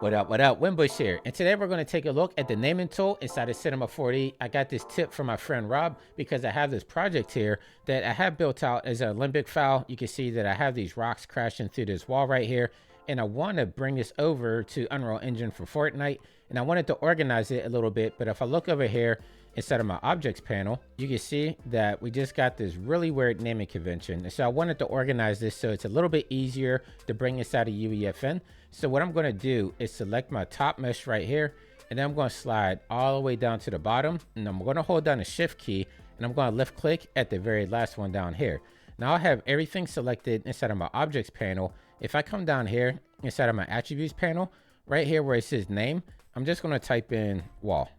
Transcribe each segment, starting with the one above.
What up? Winbush here. And today we're going to take a look at the naming tool inside of Cinema 4D. I got this tip from my friend Rob because I have this project here that I have built out as a limbic file. You can see that I have these rocks crashing through this wall right here. And I want to bring this over to Unreal Engine for Fortnite. And I wanted to organize it a little bit. But if I look over here inside of my objects panel, you can see that we just got this really weird naming convention. And so I wanted to organize this so it's a little bit easier to bring inside of UEFN. So what I'm going to do is select my top mesh right here, and then I'm going to slide all the way down to the bottom, and I'm going to hold down the shift key, and I'm going to left click at the very last one down here. Now I have everything selected inside of my objects panel. If I come down here inside of my attributes panel, right here where it says name, I'm just going to type in wall.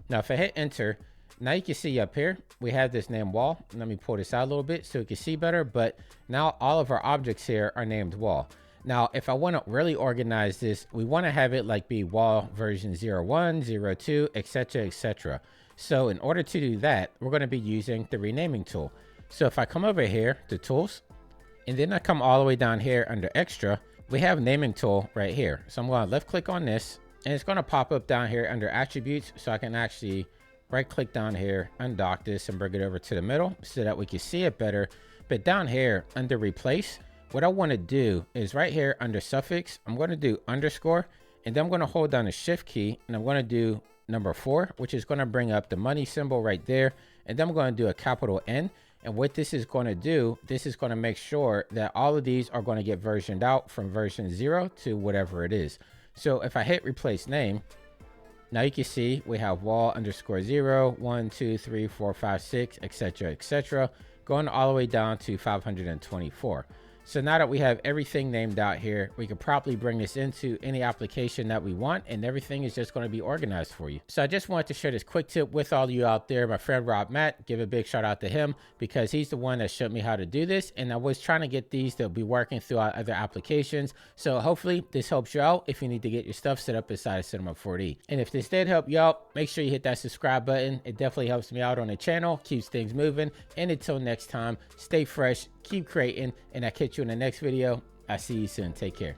Now if I hit enter, now you can see up here we have this name wall. Let me pull this out a little bit so you can see better, but now all of our objects here are named wall. Now, if I want to really organize this, we want to have it like be wall version 01, 02, etc, etc. So in order to do that, we're going to be using the renaming tool. So if I come over here to tools, and then I come all the way down here under extra, we have naming tool right here. So I'm going to left click on this, and it's going to pop up down here under attributes. So I can actually right click down here, undock this and bring it over to the middle so that we can see it better. But down here under replace, what I want to do is right here under suffix, I'm going to do underscore, and then I'm going to hold down the shift key, and I'm going to do number 4, which is going to bring up the money symbol right there. And then I'm going to do a capital N. And what this is going to do, this is going to make sure that all of these are going to get versioned out from version 0 to whatever it is. So if I hit replace name, now you can see we have wall underscore 0, 1, 2, 3, 4, 5, 6, etc, etc, going all the way down to 524. So now that we have everything named out here, we could probably bring this into any application that we want, and everything is just going to be organized for you. So I just wanted to share this quick tip with all of you out there. My friend Rob Matt, give a big shout out to him because he's the one that showed me how to do this. And I was trying to get these to be working throughout other applications. So hopefully this helps you out if you need to get your stuff set up inside of Cinema 4D. And if this did help you out, make sure you hit that subscribe button. It definitely helps me out on the channel, keeps things moving. And until next time, stay fresh, keep creating, and I'll catch you in the next video. I'll see you soon. Take care.